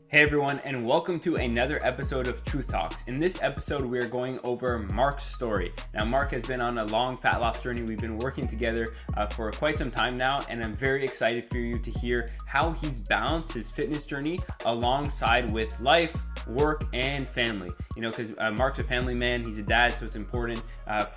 Hey everyone, and welcome to another episode of Truth Talks. In this episode, we are going over Marc's story. Now, Marc has been on a long fat loss journey. We've been working together for quite some time now, and I'm very excited for you to hear how he's balanced his fitness journey alongside with life, work, and family. You know, because Marc's a family man, he's a dad, so it's important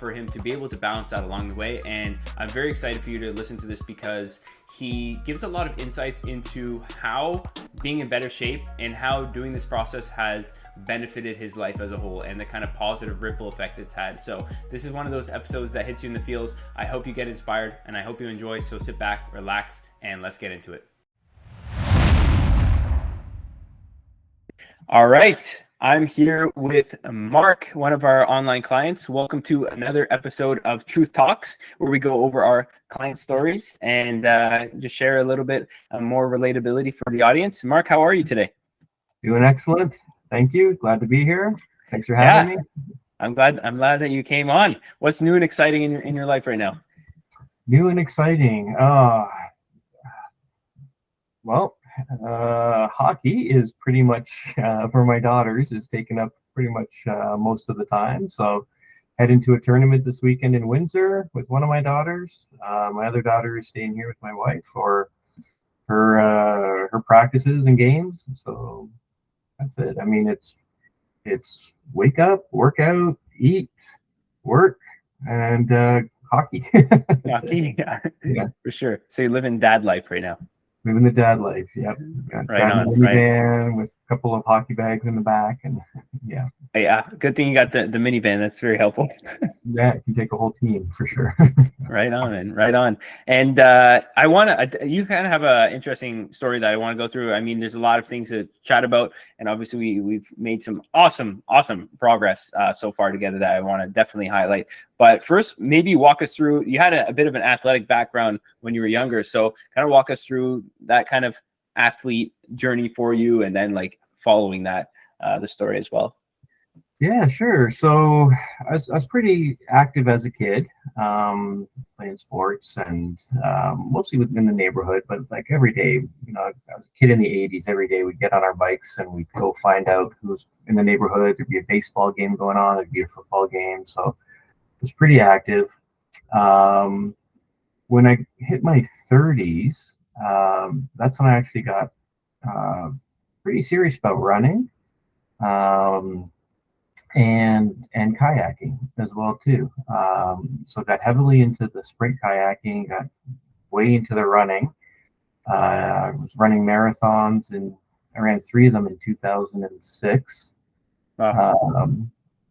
for him to be able to balance that along the way. And I'm very excited for you to listen to this because he gives a lot of insights into how being in better shape and how doing this process has benefited his life as a whole and the kind of positive ripple effect it's had. So this is one of those episodes that hits you in the feels. I hope you get inspired and I hope you enjoy. So sit back, relax, and let's get into it. All right. I'm here with Marc, one of our online clients. Welcome to another episode of Truth Talks, where we go over our client stories and just share a little bit more relatability for the audience. Marc, how are you today? Doing excellent. Thank you. Glad to be here. Thanks for having me. I'm glad that you came on. What's new and exciting in your life right now? New and exciting. Hockey is pretty much for my daughters is taken up pretty much most of the time. So head into a tournament this weekend in Windsor with one of my daughters. My other daughter is staying here with my wife for her practices and games. So that's it. I mean, it's wake up, work out, eat, work, and hockey. Hockey, yeah, for sure. So you're living dad life right now. Living the dad life. Yep. Right on. Minivan with a couple of hockey bags in the back, and yeah. Yeah. Good thing you got the minivan. That's very helpful. Yeah, it can take a whole team for sure. Right on, man. Right on. And I want to, you kind of have an interesting story that I want to go through. I mean, there's a lot of things to chat about. And obviously, we've made some awesome progress so far together that I want to definitely highlight. But first, maybe walk us through, you had a bit of an athletic background when you were younger. So kind of walk us through that kind of athlete journey for you and then like following that, the story as well. Yeah, sure. So I was pretty active as a kid, playing sports and mostly within the neighborhood, but like every day, you know, I was a kid in the 80s. Every day we'd get on our bikes and we'd go find out who's in the neighborhood. There'd be a baseball game going on, there'd be a football game. So it was pretty active. When I hit my 30s, that's when I actually got pretty serious about running. And kayaking as well too. So got heavily into the sprint kayaking, got way into the running. I was running marathons and I ran 3 of them in 2006. Wow.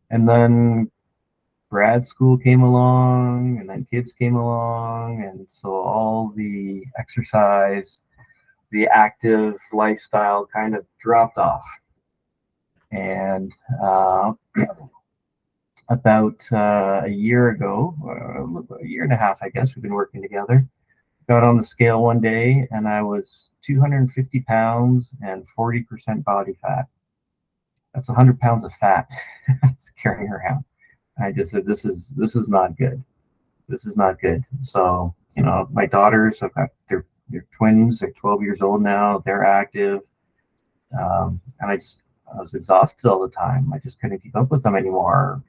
And then grad school came along and then kids came along. And so all the exercise, the active lifestyle kind of dropped off. And about a year ago, a year and a half, I guess, we've been working together. Got on the scale one day and I was 250 pounds and 40% body fat. That's 100 pounds of fat carrying around. I just said, this is not good. This is not good. So, you know, my daughters, I've got they're twins. They're 12 years old now. They're active. And I was exhausted all the time. I just couldn't keep up with them anymore.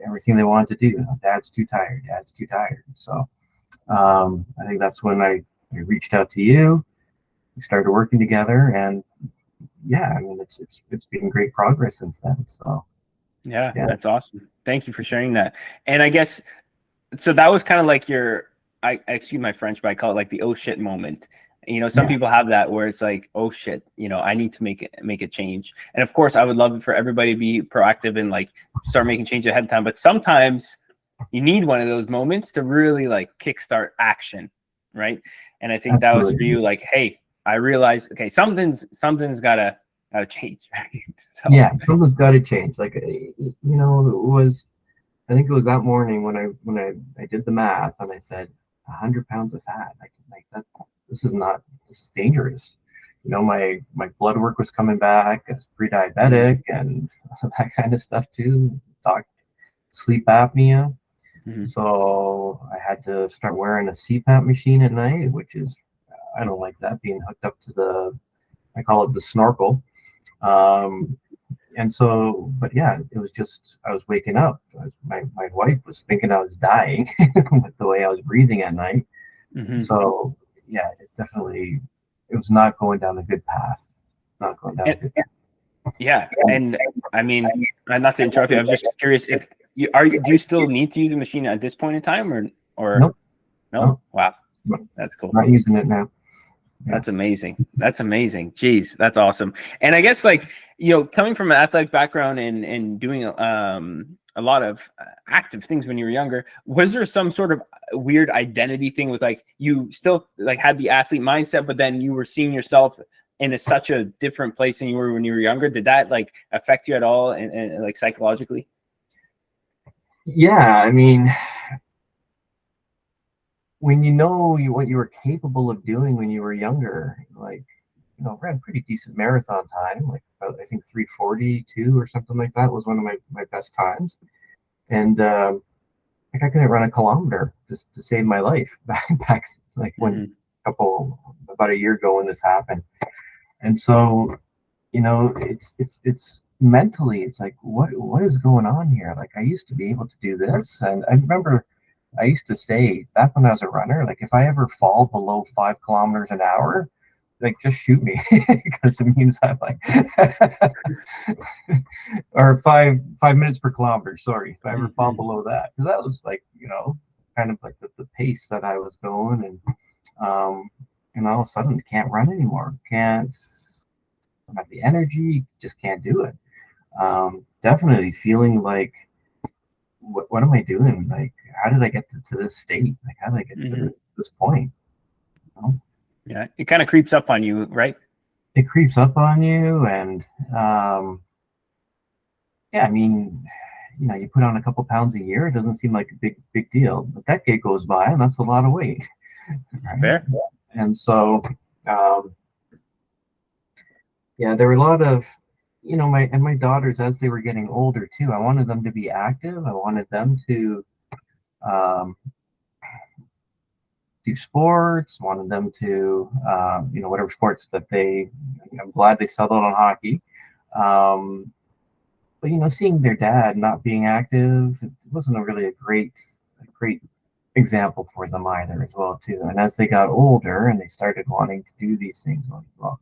Everything they wanted to do. Dad's too tired. Dad's too tired. So I think that's when I reached out to you. We started working together, and yeah, I mean it's been great progress since then. So yeah, that's awesome. Thank you for sharing that. And I guess so that was kind of like your, I excuse my French, but I call it like the oh shit moment. You know, some people have that where it's like, oh shit, you know, I need to make a change. And of course, I would love for everybody to be proactive and like start making change ahead of time. But sometimes you need one of those moments to really like kickstart action, right? And I think that was for you. Like, hey, I realized, okay, something's gotta change. Right? So, yeah, something's got to change. Like, you know, I think it was that morning when I did the math and I said 100 pounds of fat. Like that. This is dangerous. You know, my blood work was coming back. I was pre-diabetic and that kind of stuff too. Sleep apnea. So I had to start wearing a CPAP machine at night, which is, I don't like that, being hooked up to I call it the snorkel. Um, and so, but yeah, it was just, I was waking up. My wife was thinking I was dying with the way I was breathing at night. Hmm. So yeah, it was not going down a good path. Not going down a And good path. yeah, and I mean, not to interrupt you, I was just curious if do you still need to use the machine at this point in time, or Nope, no? nope, Wow, nope, that's cool. not using it now. Yeah. That's amazing. That's amazing. Jeez, that's awesome. And I guess, like, coming from an athletic background and doing a lot of active things when you were younger, was there some sort of weird identity thing with, like, you still like had the athlete mindset, but then you were seeing yourself in such a different place than you were when you were younger? Did that like affect you at all, and like psychologically? Yeah, I mean, when you know what you were capable of doing when you were younger, like, ran pretty decent marathon time, like about, I think 3:42 or something like that was one of my best times. And like I couldn't run a kilometer just to save my life back like when Hmm. about a year ago when this happened. And so, it's mentally, it's like, what is going on here? Like, I used to be able to do this. And I remember I used to say back when I was a runner, like, if I ever fall below 5 kilometers an hour, like, just shoot me because it means I'm like or 5 minutes per kilometer, sorry, if I ever fall Hmm. below that, because that was like, kind of like the pace that I was going. Um and all of a sudden can't run anymore, can't, don't have the energy, just can't do it. Definitely feeling like, what am I doing? Like, how did I get to this state? Like, how did I get to Hmm. this point? You know? Yeah, it kind of creeps up on you, right? It creeps up on you, and um, yeah, I mean, you put on a couple pounds a year, it doesn't seem like a big deal. A decade goes by, and that's a lot of weight, right? Fair. And so, um, yeah, there were a lot of, my daughters, as they were getting older too, I wanted them to be active. I wanted them to um, do sports. Wanted them to, whatever sports that they. I'm glad they settled on hockey. Um, but seeing their dad not being active, it wasn't really a great example for them either, as well too. And as they got older and they started wanting to do these things, like, well,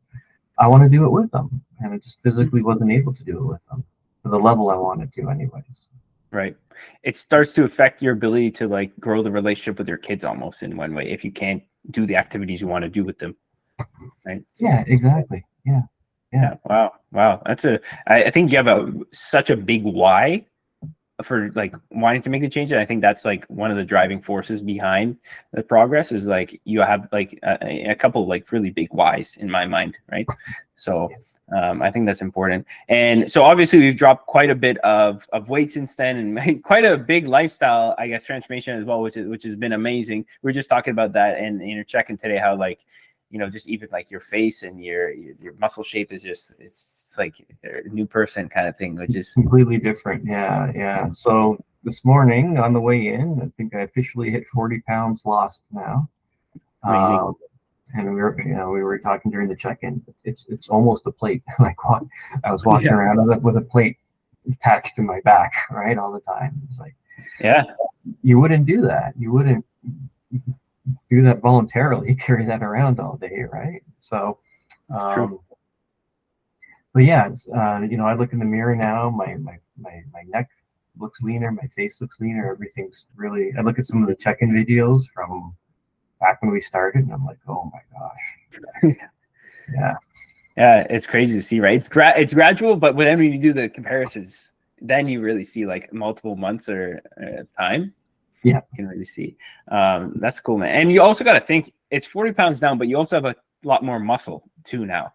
I want to do it with them, and I just physically wasn't able to do it with them to the level I wanted to, anyways. Right. It starts to affect your ability to like grow the relationship with your kids almost in one way if you can't do the activities you want to do with them. Right. Yeah, exactly. Yeah, yeah. Yeah. Wow. Wow. I think you have such a big why for like wanting to make the change. And I think that's like one of the driving forces behind the progress is like you have like a couple like really big whys in my mind. Right. So I think that's important. And so obviously we've dropped quite a bit of weight since then and made quite a big lifestyle, I guess, transformation as well, which has been amazing. We were just talking about that and checking today how like, just even like your face and your muscle shape is just, it's like a new person kind of thing, which is Completely different. Yeah, yeah. So this morning on the way in, I think I officially hit 40 pounds lost now. amazing. Um, and we were talking during the check-in. It's almost a plate. Like, what, I was walking Yeah. around with a plate attached to my back, right, all the time. It's like, Yeah. you wouldn't do that. You wouldn't do that voluntarily, carry that around all day, right? So, That's true. um, but yeah, I look in the mirror now. My neck looks leaner. My face looks leaner. Everything's really. I look at some of the check-in videos from back when we started, and I'm like, oh my gosh. Yeah. Yeah, it's crazy to see, right? It's gradual, but when you do the comparisons, then you really see like multiple months or time. Yeah. You can really see. That's cool, man. And you also got to think it's 40 pounds down, but you also have a lot more muscle too now.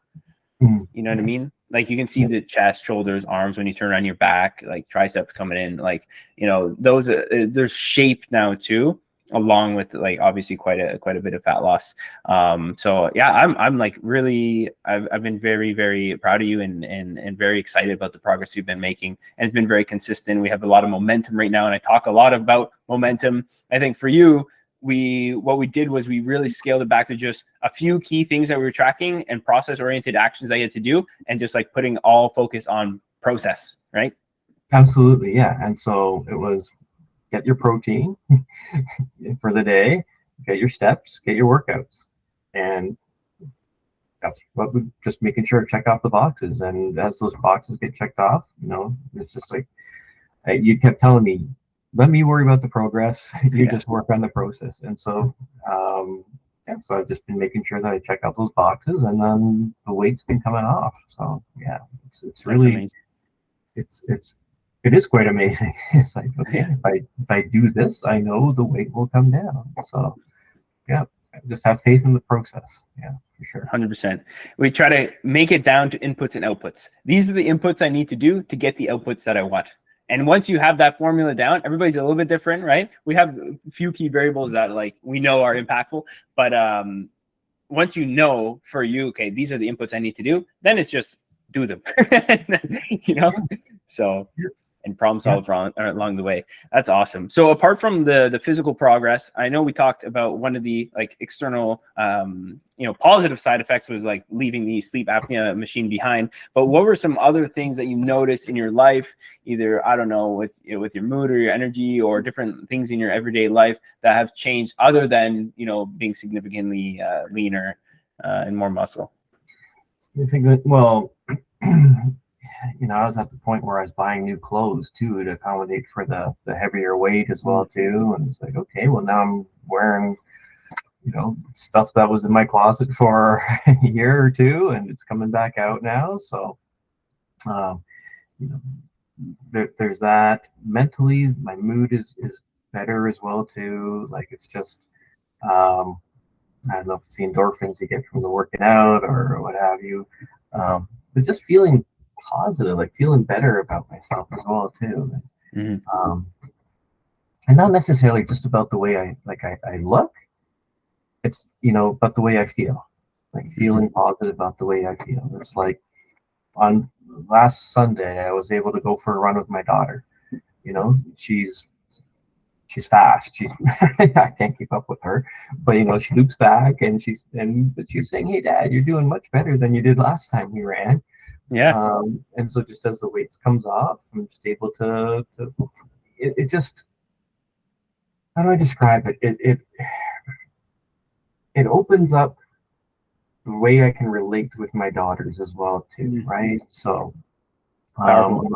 Mm-hmm. You know what I mean? Like you can see Yeah. the chest, shoulders, arms when you turn on your back, like triceps coming in, like, those there's shape now too, along with like obviously quite a bit of fat loss. So yeah, I'm like really, I've been very, very proud of you and very excited about the progress you've been making. And it's been very consistent. We have a lot of momentum right now. And I talk a lot about momentum. I think for you, what we did was we really scaled it back to just a few key things that we were tracking and process oriented actions that you had to do, and just like putting all focus on process, right? Absolutely, yeah. And so it was get your protein for the day, get your steps, get your workouts, and that's what we just making sure check off the boxes. And as those boxes get checked off, it's just like you kept telling me, let me worry about the progress. You Yeah, just work on the process. And so, yeah, so I've just been making sure that I check out those boxes, and then the weight's been coming off. So yeah, it's that's really, amazing. it is quite amazing. It's like, okay, Yeah. if I do this, I know the weight will come down. So yeah, just have faith in the process. Yeah, for sure. 100%. We try to make it down to inputs and outputs. These are the inputs I need to do to get the outputs that I want. And once you have that formula down, everybody's a little bit different, right? We have a few key variables that like we know are impactful, but once you know for you, okay, these are the inputs I need to do, then it's just do them, you know? So, and problem Yeah. solve along the way. That's awesome. So apart from the physical progress, I know we talked about one of the like external, positive side effects was like leaving the sleep apnea machine behind. But what were some other things that you noticed in your life, either, I don't know, with your mood or your energy or different things in your everyday life that have changed other than, being significantly leaner and more muscle? I think that, well, I was at the point where I was buying new clothes too to accommodate for the heavier weight as well too. And it's like, okay, well now I'm wearing, stuff that was in my closet for a year or two, and it's coming back out now. So, um, you know, there's that. Mentally, my mood is better as well too. Like it's just, um, I don't know if it's the endorphins you get from the working out or what have you. But just feeling positive, like feeling better about myself as well too. Mm-hmm. And not necessarily just about the way I look. It's about the way I feel. Like feeling positive about the way I feel. It's like on last Sunday I was able to go for a run with my daughter. She's fast. I can't keep up with her, but she loops back and but she's saying, "Hey, Dad, you're doing much better than you did last time we ran." Yeah. And so just as the weights comes off, I'm just able to it just, how do I describe it? It opens up the way I can relate with my daughters as well too, right? So Powerful.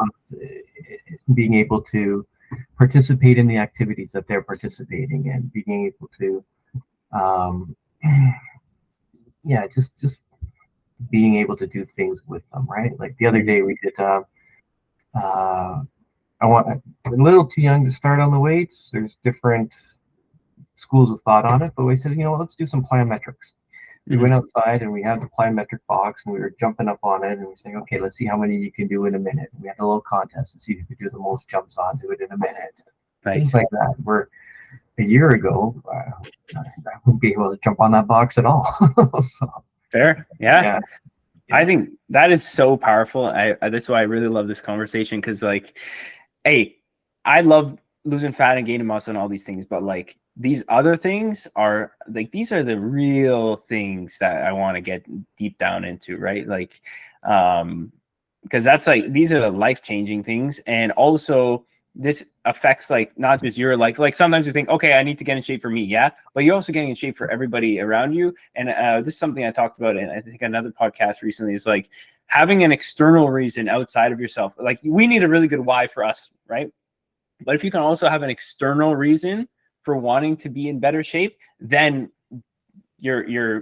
being able to participate in the activities that they're participating in, being able to yeah, just being able to do things with them, right? Like the other day we did I want a little too young to start on the weights. There's different schools of thought on it, but we said, let's do some plyometrics. We went outside and we had the plyometric box and we were jumping up on it and we were saying, okay, let's see how many you can do in a minute. And we had a little contest to see who could do the most jumps onto it in a minute. Nice. Things like that. Where a year ago, I wouldn't be able to jump on that box at all. So, Fair. Yeah. I think that is so powerful. That's why I really love this conversation, because like, hey, I love losing fat and gaining muscle and all these things, but like these other things are like, these are the real things that I want to get deep down into, right? Like, because that's like, these are the life-changing things. And also this affects like not just your life. Like sometimes you think, okay, I need to get in shape for me. Yeah. But you're also getting in shape for everybody around you. And this is something I talked about in, I think, another podcast recently, is like having an external reason outside of yourself. Like we need a really good why for us, right? But if you can also have an external reason for wanting to be in better shape, then you're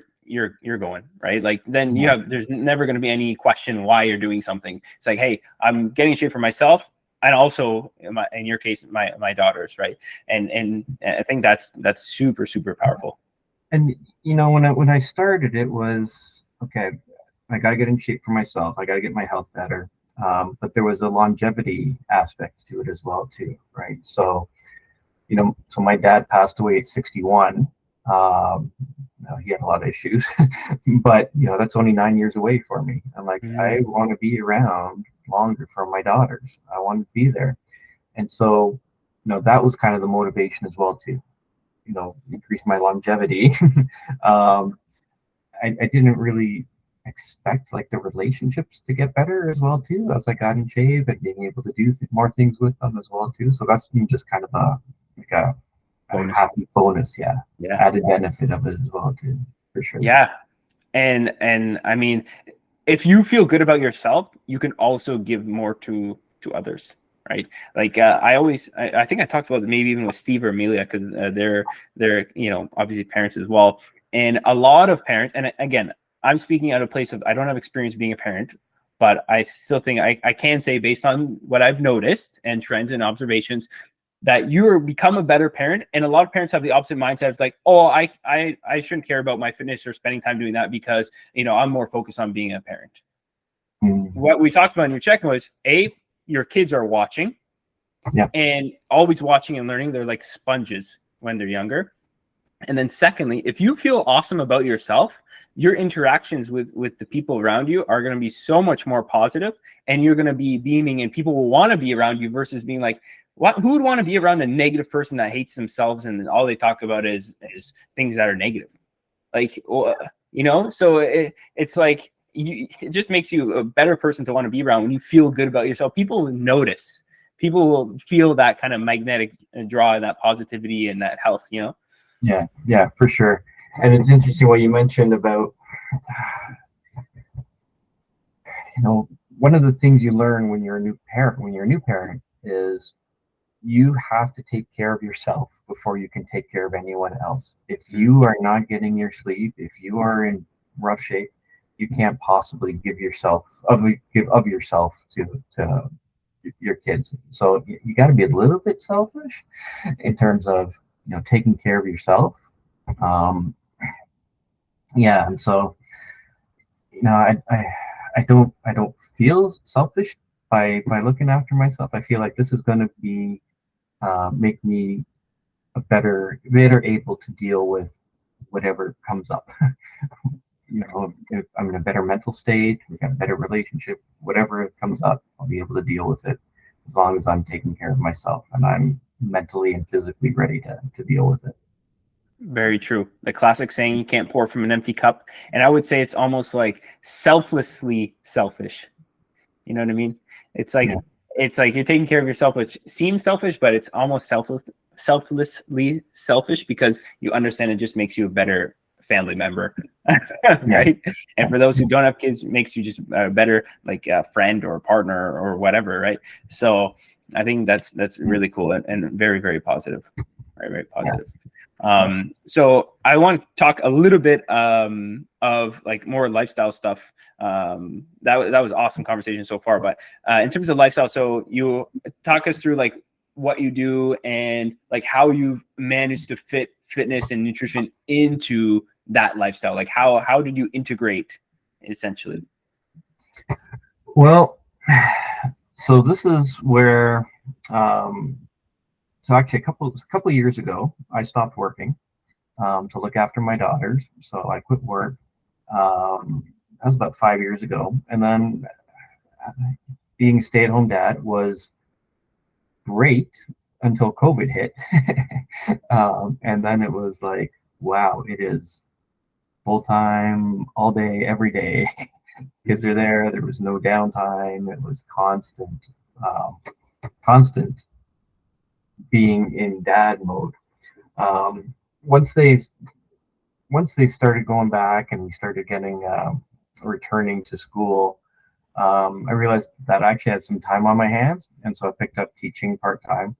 going, right? Like then there's never going to be any question why you're doing something. It's like, hey, I'm getting in shape for myself, and also in your case, my daughters, right? And I think that's super, super powerful. And when I started, it was okay. I got to get in shape for myself. I got to get my health better. But there was a longevity aspect to it as well too, right? So so my dad passed away at 61. He had a lot of issues, but that's only 9 years away for me. I'm like, I want to be around longer for my daughters. I want to be there. And so, that was kind of the motivation as well too. increase my longevity. um, I didn't really expect like the relationships to get better as well too, as I got in shape and being able to do more things with them as well too. So that's been just kind of like a Bonus. happy bonus, yeah, Yeah. added benefit of it as well too, for sure. Yeah. And I mean, if you feel good about yourself, you can also give more to others, right? Like I think I talked about it maybe even with Steve or Amelia, because they're obviously parents as well. And a lot of parents, and again, I'm speaking out of place of I don't have experience being a parent, but I still think I can say based on what I've noticed and trends and observations that you become a better parent. And a lot of parents have the opposite mindset. It's like, oh, I shouldn't care about my fitness or spending time doing that because I'm more focused on being a parent. What we talked about in your check was your kids are watching, yeah, and always watching and learning. They're like sponges when they're younger. And then secondly, if you feel awesome about yourself, your interactions with the people around you are going to be so much more positive, and you're going to be beaming, and people will want to be around you versus being like, who would want to be around a negative person that hates themselves and all they talk about is things that are negative? Like, so it's like it just makes you a better person to want to be around when you feel good about yourself. People will notice. People will feel that kind of magnetic draw and that positivity and that health, yeah, for sure. And it's interesting what you mentioned about, one of the things you learn when you're a new parent is you have to take care of yourself before you can take care of anyone else. If you are not getting your sleep, if you are in rough shape, you can't possibly give of yourself to your kids. So you got to be a little bit selfish in terms of taking care of yourself. Um, yeah, and so I don't feel selfish by looking after myself. I feel like this is going to be make me a better able to deal with whatever comes up. If I'm in a better mental state, we got a better relationship, whatever comes up, I'll be able to deal with it as long as I'm taking care of myself and I'm mentally and physically ready to deal with it. Very true. The classic saying, you can't pour from an empty cup. And I would say it's almost like selflessly selfish. You know what I mean? It's like Yeah, it's like you're taking care of yourself, which seems selfish, but it's almost selflessly selfish because you understand it just makes you a better family member. yeah, Right? And for those who don't have kids, it makes you just a better like a friend or partner or whatever, right? So I think that's really cool and very, very positive. Very, very positive. So I want to talk a little bit of like more lifestyle stuff. That was awesome conversation so far. But in terms of lifestyle, so you talk us through like what you do and like how you've managed to fit fitness and nutrition into that lifestyle. Like how did you integrate essentially? well, so this is where so actually a couple years ago I stopped working to look after my daughters. So I quit work. That was about 5 years ago. And then being a stay-at-home dad was great until COVID hit. And then it was like, wow, it is full time, all day, every day. Kids are there. There was no downtime. It was constant being in dad mode. Um, once they once they started going back and we started getting returning to school, I realized that I actually had some time on my hands, and so I picked up teaching part time.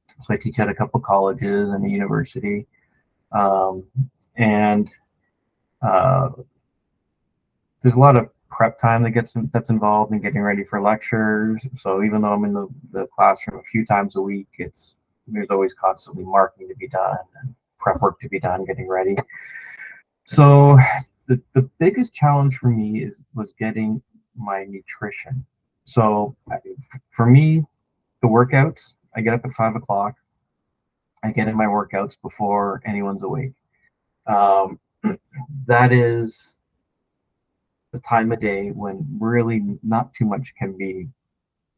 So I teach at a couple colleges and a university, um, and uh, there's a lot of prep time that's involved in getting ready for lectures. So even though I'm in the classroom a few times a week, there's always constantly marking to be done and prep work to be done, getting ready. So the biggest challenge for me was getting my nutrition. So for me, the workouts, I get up at 5 o'clock. I get in my workouts before anyone's awake. Um, that is the time of day when really not too much can be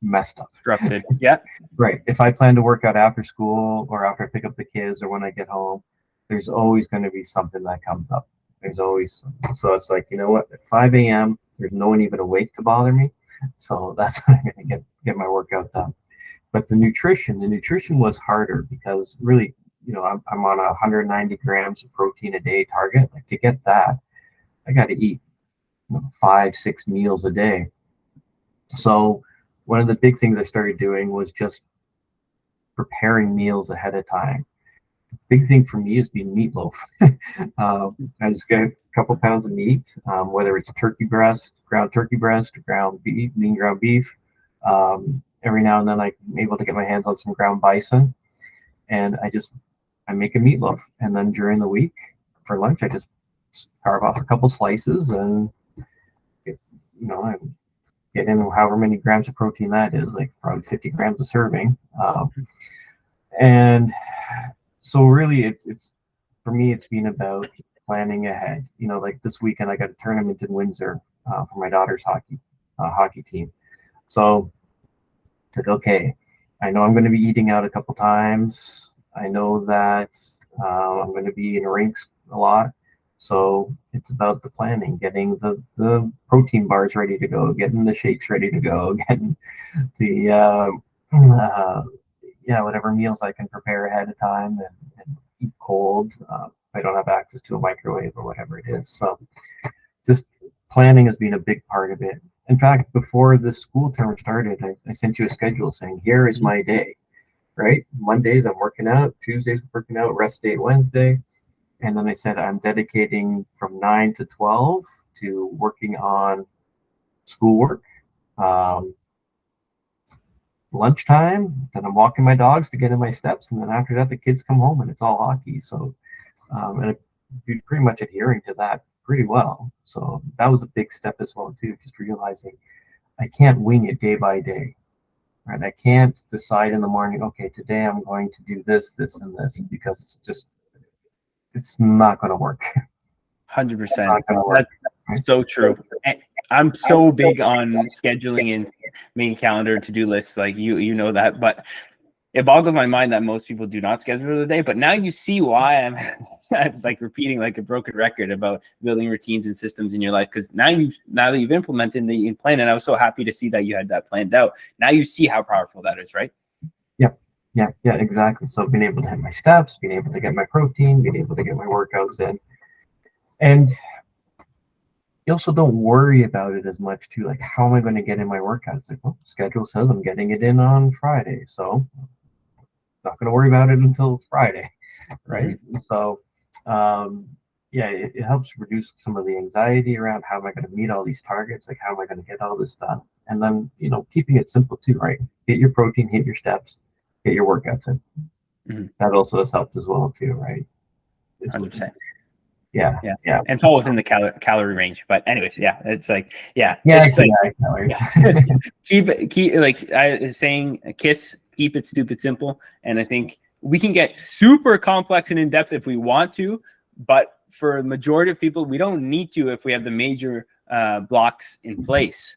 messed up. Disrupted. Yeah. Right. If I plan to work out after school or after I pick up the kids or when I get home, there's always going to be something that comes up. There's always something. So it's like, you know what? At 5 a.m., there's no one even awake to bother me. So that's when I'm going to get my workout done. But the nutrition was harder because really, you know, I'm on 190 grams of protein a day target. Like to get that, I got to eat, you know, 5, 6 meals a day. So one of the big things I started doing was just preparing meals ahead of time. Big thing for me is being meatloaf. I just get a couple pounds of meat, whether it's turkey breast, ground beef, lean ground beef. Every now and then I'm able to get my hands on some ground bison, and I make a meatloaf. And then during the week for lunch, I just carve off a couple slices and I get in however many grams of protein that is, like probably 50 grams a serving. And so really it's for me, it's been about planning ahead. You know, like this weekend I got a tournament in Windsor for my daughter's hockey team. So it's like, okay, I know I'm going to be eating out a couple times. I know that I'm going to be in rinks a lot. So it's about the planning, getting the protein bars ready to go, getting the shakes ready to go, getting the whatever meals I can prepare ahead of time and eat cold. If I don't have access to a microwave or whatever it is. So just planning has been a big part of it. In fact, before the school term started, I sent you a schedule saying, here is my day, right? Mondays I'm working out, Tuesdays I'm working out, rest day Wednesday. And then I said I'm dedicating from 9 to 12 to working on schoolwork. Lunchtime, then I'm walking my dogs to get in my steps. And then after that, the kids come home and it's all hockey. So, and I'm pretty much adhering to that pretty well. So that was a big step as well, too, just realizing I can't wing it day by day. Right? I can't decide in the morning, okay, today I'm going to do this, this, and this, because it's not going to work. 100%. That's so true. And I'm so big on scheduling and main calendar to-do lists, like you know that, but it boggles my mind that most people do not schedule the day. But now you see why I'm like repeating like a broken record about building routines and systems in your life, because now that you've implemented the plan, and I was so happy to see that you had that planned out. Now you see how powerful that is, right? Yeah, exactly. So being able to hit my steps, being able to get my protein, being able to get my workouts in. And you also don't worry about it as much too. Like, how am I going to get in my workouts? Like, well, the schedule says I'm getting it in on Friday. So I'm not going to worry about it until Friday, right? Mm-hmm. So, it helps reduce some of the anxiety around how am I going to meet all these targets? Like, how am I going to get all this done? And then, keeping it simple too, right? Get your protein, hit your steps, get your workouts in. Mm-hmm. That also has helped as well too, right? 100%. Yeah. And fall within the calorie range. But anyways, it's like, keep like I was saying, keep it stupid simple. And I think we can get super complex and in depth if we want to, but for the majority of people, we don't need to if we have the major blocks in place.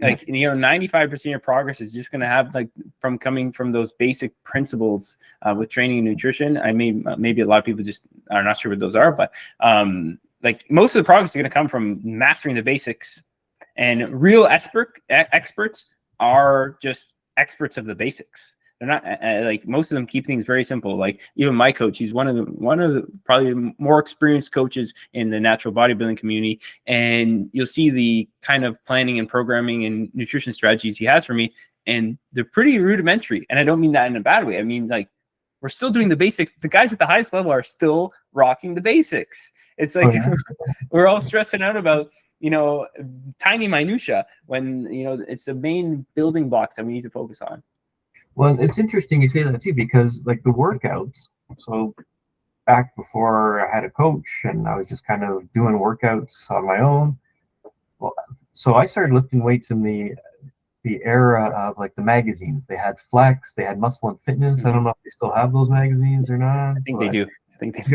Like, 95% of your progress is just going to have from coming from those basic principles with training and nutrition. I mean, maybe a lot of people just are not sure what those are, but like most of the progress is going to come from mastering the basics, and real experts are just experts of the basics. They're not like, most of them keep things very simple. Like even my coach, he's one of the probably more experienced coaches in the natural bodybuilding community. And you'll see the kind of planning and programming and nutrition strategies he has for me, and they're pretty rudimentary. And I don't mean that in a bad way. I mean, like, we're still doing the basics. The guys at the highest level are still rocking the basics. It's like, we're all stressing out about, tiny minutia when, it's the main building blocks that we need to focus on. Well, it's interesting you say that too, because like the workouts, so back before I had a coach and I was just kind of doing workouts on my own. Well, so I started lifting weights in the era of like the magazines. They had Flex, they had Muscle and Fitness. Mm-hmm. I don't know if they still have those magazines or not. I think they do.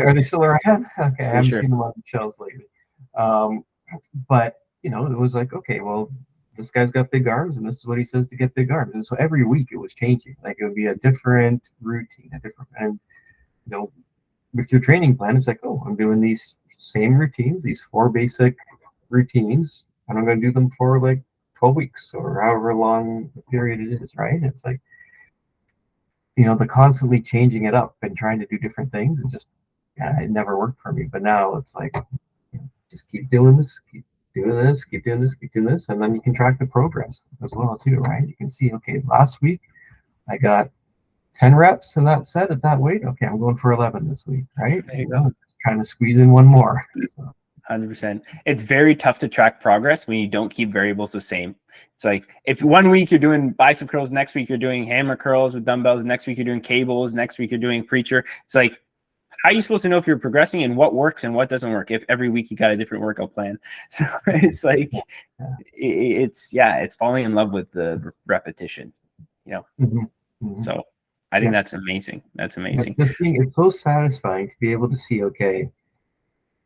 Are they still around? Okay, I haven't seen them on the shelves lately. But it was like, okay, well, this guy's got big arms, and this is what he says to get big arms. And so every week it was changing. Like it would be a different routine, and you know, with your training plan, it's like, oh, I'm doing these same routines, these 4 basic routines, and I'm going to do them for like 12 weeks or however long the period it is, right? It's like, the constantly changing it up and trying to do different things. It never worked for me. But now it's like, just keep doing this, keep doing this, keep doing this, keep doing this, and then you can track the progress as well too, right? You can see, okay, last week I got 10 reps in that set at that weight. Okay, I'm going for 11 this week, right? There you go. Trying to squeeze in one more. So. 100%. It's very tough to track progress when you don't keep variables the same. It's like if one week you're doing bicep curls, next week you're doing hammer curls with dumbbells, next week you're doing cables, next week you're doing preacher. It's like, how are you supposed to know if you're progressing and what works and what doesn't work if every week you got a different workout plan? So it's like, it's falling in love with the repetition, Mm-hmm. Mm-hmm. So I think that's amazing. That's amazing. The thing, it's so satisfying to be able to see, okay,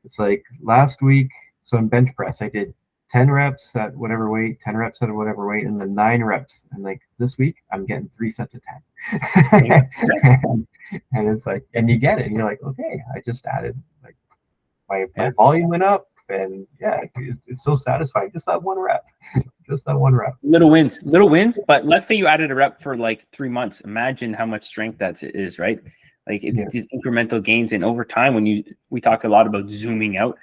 it's like last week, so in bench press, I did 10 reps at whatever weight, 10 reps at whatever weight, and then 9 reps. And like this week, I'm getting 3 sets of 10. and it's like, and you get it. And you're like, okay, I just added, like, my volume went up. And it's so satisfying. Just that one rep. Just that one rep. Little wins. But let's say you added a rep for like 3 months. Imagine how much strength that is, right? Like it's these incremental gains, and over time, we talk a lot about zooming out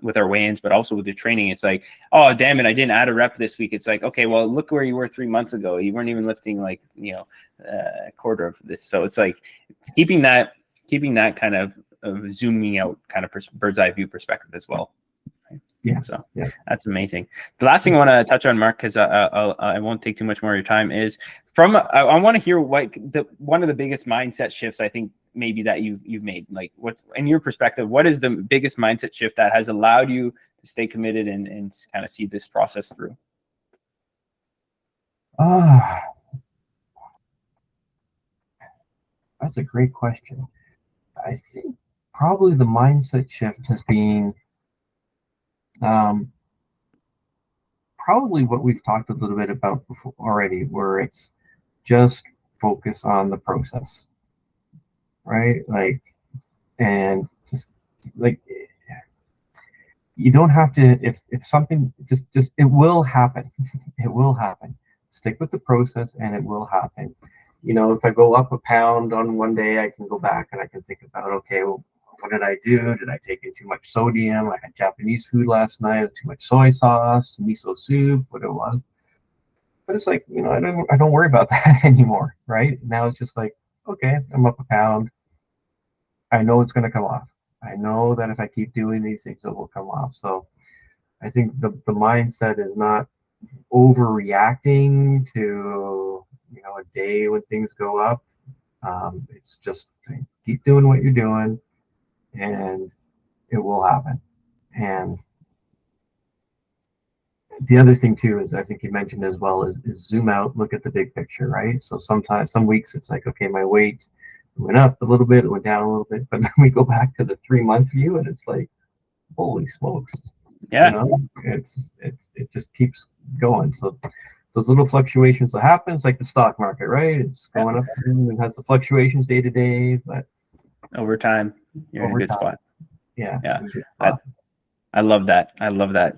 with our weigh-ins, but also with the training. It's like, oh damn it, I didn't add a rep this week. It's like, okay, well look where you were 3 months ago. You weren't even lifting like a quarter of this. So it's like keeping that kind of zooming out kind of bird's eye view perspective as well. Yeah. So that's amazing. The last thing I want to touch on, Marc, because I won't take too much more of your time, is I want to hear what one of the biggest mindset shifts I think maybe that you've made. Like, what in your perspective, what is the biggest mindset shift that has allowed you to stay committed and kind of see this process through? That's a great question. I think probably the mindset shift has been probably what we've talked a little bit about before already, where it's just focus on the process, right? Like, and just like, you don't have to, if something just it will happen. It will happen. Stick with the process and it will happen. If I go up a pound on one day, I can go back and I can think about, okay, well, what did I do? Did I take in too much sodium? I had Japanese food last night, too much soy sauce, miso soup, what it was. But it's like, I don't worry about that anymore, right? Now it's just like, okay, I'm up a pound. I know it's going to come off. I know that if I keep doing these things, it will come off. So I think the mindset is not overreacting to, a day when things go up. It's just keep doing what you're doing and it will happen. And the other thing too is, I think you mentioned as well, is zoom out, look at the big picture, right? So sometimes, some weeks it's like, okay, my weight went up a little bit, it went down a little bit, but then we go back to the 3-month view and it's like, holy smokes. It just keeps going. So those little fluctuations will happen. It's like the stock market, right? It's going up and has the fluctuations day to day, but over time, you're in a good spot. Yeah. I love that.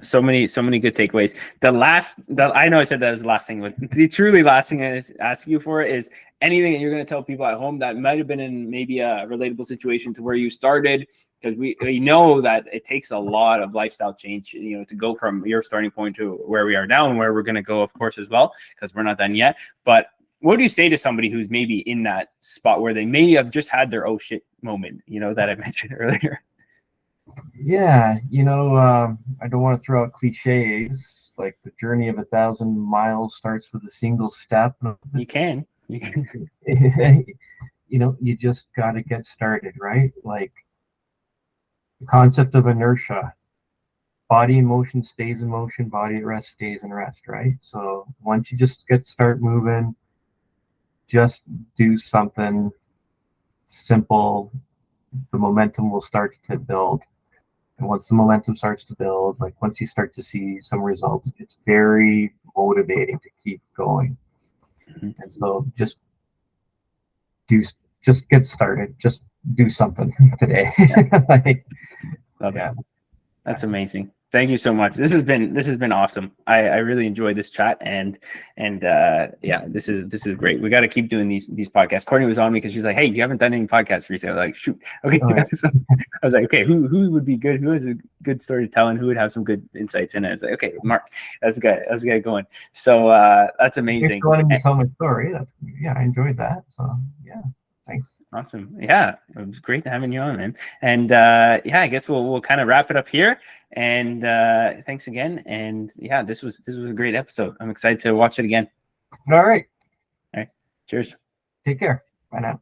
So many good takeaways. I know I said that was the last thing, but the truly last thing I ask you for is anything that you're going to tell people at home that might have been in maybe a relatable situation to where you started, because we know that it takes a lot of lifestyle change, to go from your starting point to where we are now and where we're going to go, of course, as well, because we're not done yet. But what do you say to somebody who's maybe in that spot where they may have just had their oh shit moment, that I mentioned earlier? Yeah, I don't want to throw out cliches like the journey of 1,000 miles starts with a single step. You can. You just got to get started, right? Like the concept of inertia. Body in motion stays in motion, body at rest stays in rest, right? So once you just start moving, just do something simple, the momentum will start to build. And once the momentum starts to build, like once you start to see some results, it's very motivating to keep going. And so do just get started. Just do something today. Like, Love yeah. it. That's amazing. Thank you so much. This has been awesome. I really enjoyed this chat, and yeah, this is great. We got to keep doing these podcasts. Courtney was on me because she's like, hey, you haven't done any podcasts recently. I was like, shoot. Okay. Right. So I was like, okay, who would be good? Who has a good story to tell, and who would have some good insights in it? I was like, okay, Marc, that's the guy going. So that's amazing. Thanks for letting me tell my story. I enjoyed that. So yeah, thanks. Awesome. Yeah, it was great having you on, man. And yeah, I guess we'll kind of wrap it up here. And thanks again. And yeah, this was a great episode. I'm excited to watch it again. All right. All right. Cheers. Take care. Bye now.